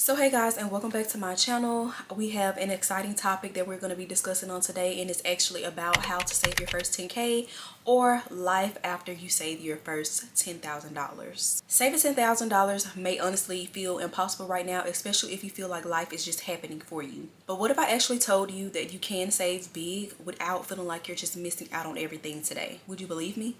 So hey guys, and welcome back to my channel. We have an exciting topic that we're going to be discussing on today, and it's actually about how to save your first 10K or life after you save your first $10,000. Saving $10,000 may honestly feel impossible right now, especially if you feel like life is just happening for you. But what if I actually told you that you can save big without feeling like you're just missing out on everything today? Would you believe me?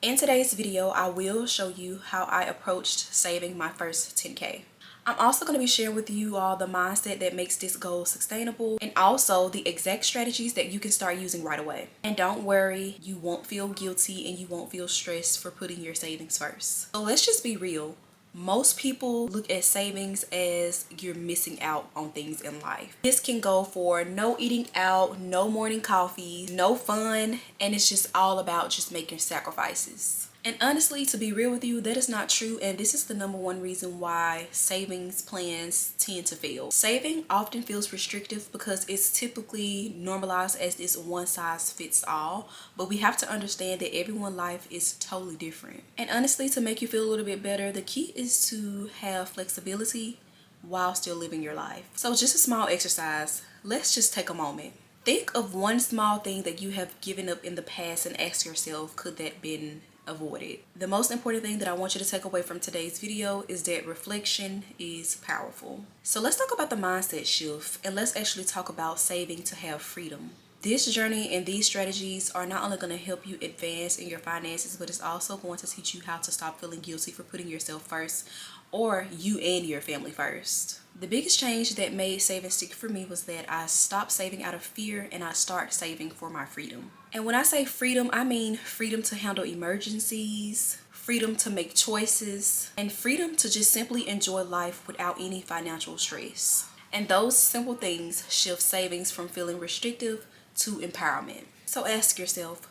In today's video, I will show you how I approached saving my first 10K. I'm also going to be sharing with you all the mindset that makes this goal sustainable and also the exact strategies that you can start using right away. And don't worry, you won't feel guilty and you won't feel stressed for putting your savings first. So let's just be real. Most people look at savings as you're missing out on things in life. This can go for no eating out, no morning coffee, no fun, and it's just all about just making sacrifices. And honestly, to be real with you, that is not true, and this is the number one reason why savings plans tend to fail. Saving often feels restrictive because it's typically normalized as this one size fits all, but we have to understand that everyone's life is totally different. And honestly, to make you feel a little bit better, the key is to have flexibility while still living your life. So just a small exercise. Let's just take a moment. Think of one small thing that you have given up in the past and ask yourself, could that been avoided? The most important thing that I want you to take away from today's video is that reflection is powerful. So let's talk about the mindset shift, and let's actually talk about saving to have freedom. This journey and these strategies are not only going to help you advance in your finances, but it's also going to teach you how to stop feeling guilty for putting yourself first, or you and your family first. The biggest change that made saving stick for me was that I stopped saving out of fear and I started saving for my freedom. And when I say freedom, I mean freedom to handle emergencies, freedom to make choices, and freedom to just simply enjoy life without any financial stress. And those simple things shift savings from feeling restrictive to empowerment. So ask yourself,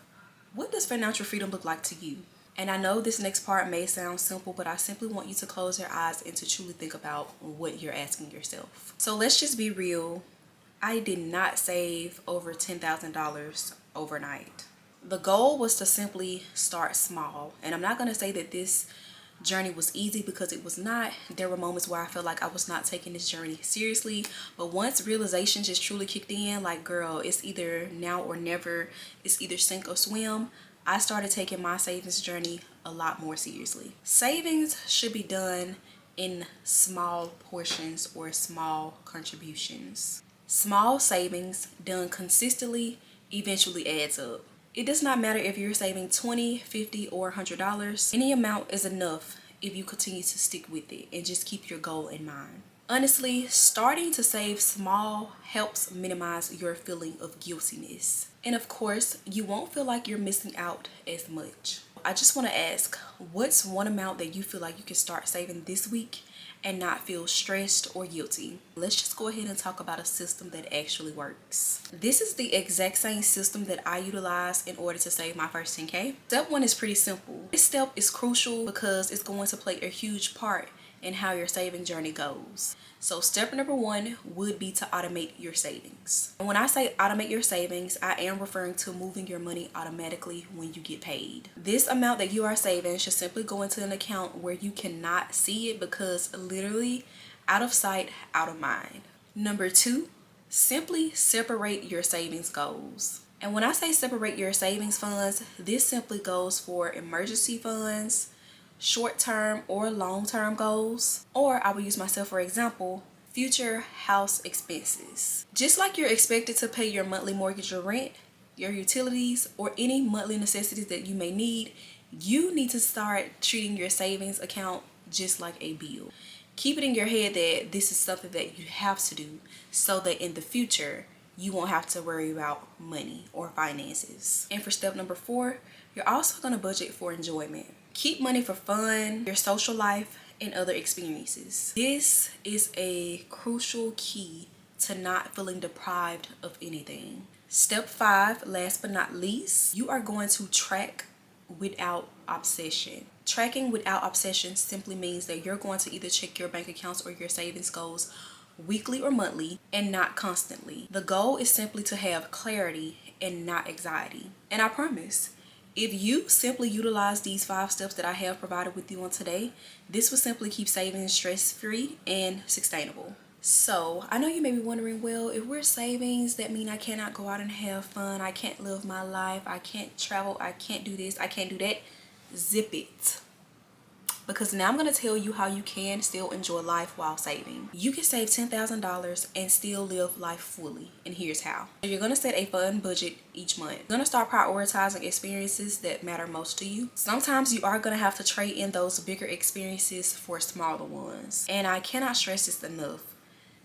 what does financial freedom look like to you? And I know this next part may sound simple, but I simply want you to close your eyes and to truly think about what you're asking yourself. So let's just be real. I did not save over $10,000 overnight. The goal was to simply start small. And I'm not going to say that this journey was easy, because it was not. There were moments where I felt like I was not taking this journey seriously, but once realization just truly kicked in, like, girl, it's either now or never, it's either sink or swim, I started taking my savings journey a lot more seriously. Savings should be done in small portions or small contributions. Small savings done consistently eventually adds up. It does not matter if you're saving $20, $50, or $100. Any amount is enough if you continue to stick with it and just keep your goal in mind. Honestly, starting to save small helps minimize your feeling of guiltiness. And of course, you won't feel like you're missing out as much. I just want to ask, what's one amount that you feel like you can start saving this week and not feel stressed or guilty? Let's just go ahead and talk about a system that actually works. This is the exact same system that I utilize in order to save my first 10K. Step one is pretty simple. This step is crucial because it's going to play a huge part in how your saving journey goes. So step number one would be to automate your savings. And when I say automate your savings, I am referring to moving your money automatically when you get paid. This amount that you are saving should simply go into an account where you cannot see it, because literally out of sight, out of mind. Number two, simply separate your savings goals. And when I say separate your savings funds, this simply goes for emergency funds, short-term or long-term goals, or I will use myself for example, future house expenses. Just like you're expected to pay your monthly mortgage or rent, your utilities, or any monthly necessities that you may need, you need to start treating your savings account just like a bill. Keep it in your head that this is something that you have to do, so that in the future you won't have to worry about money or finances. And for step number four, you're also going to budget for enjoyment. Keep money for fun, your social life, and other experiences. This is a crucial key to not feeling deprived of anything. Step five, last but not least, you are going to track without obsession. Tracking without obsession simply means that you're going to either check your bank accounts or your savings goals weekly or monthly, and not constantly. The goal is simply to have clarity and not anxiety. And I promise, If you simply utilize these 5 steps that I have provided with you on today, this will simply keep savings stress-free and sustainable. So I know you may be wondering, well, if we're savings, that mean I cannot go out and have fun, I can't live my life, I can't travel, I can't do this, I can't do that. Zip it. Because now I'm going to tell you how you can still enjoy life while saving. You can save $10,000 and still live life fully. And here's how. You're going to set a fun budget each month. You're going to start prioritizing experiences that matter most to you. Sometimes you are going to have to trade in those bigger experiences for smaller ones. And I cannot stress this enough.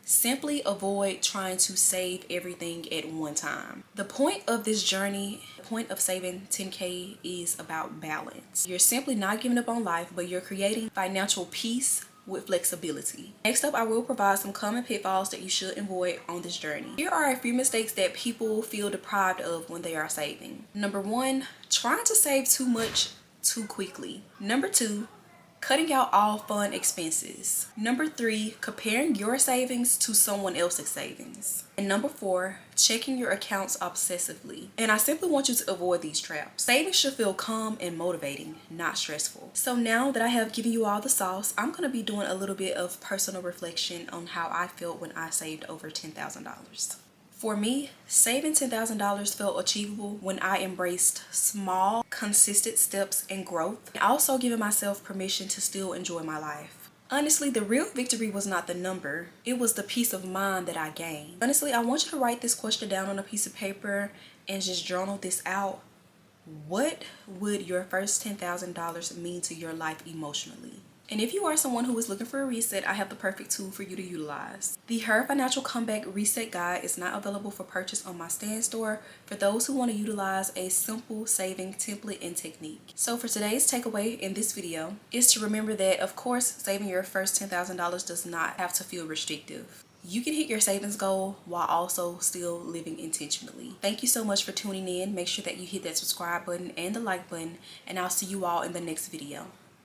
Simply avoid trying to save everything at one time. The point of this journey, the point of saving 10K is about balance. You're simply not giving up on life, but you're creating financial peace with flexibility. Next up, I will provide some common pitfalls that you should avoid on this journey. Here are a few mistakes that people feel deprived of when they are saving. Number 1, trying to save too much too quickly. Number 2, cutting out all fun expenses. Number 3, comparing your savings to someone else's savings. And number 4, checking your accounts obsessively. And I simply want you to avoid these traps. Saving should feel calm and motivating, not stressful. So now that I have given you all the sauce, I'm going to be doing a little bit of personal reflection on how I felt when I saved over $10,000. For me, saving $10,000 felt achievable when I embraced small, consistent steps and growth, and also giving myself permission to still enjoy my life. Honestly, the real victory was not the number, it was the peace of mind that I gained. Honestly, I want you to write this question down on a piece of paper and just journal this out. What would your first $10,000 mean to your life emotionally? And if you are someone who is looking for a reset, I have the perfect tool for you to utilize. The Her Financial Comeback Reset Guide is not available for purchase on my Stand store for those who want to utilize a simple saving template and technique. So for today's takeaway in this video is to remember that, of course, saving your first $10,000 does not have to feel restrictive. You can hit your savings goal while also still living intentionally. Thank you so much for tuning in. Make sure that you hit that subscribe button and the like button, and I'll see you all in the next video.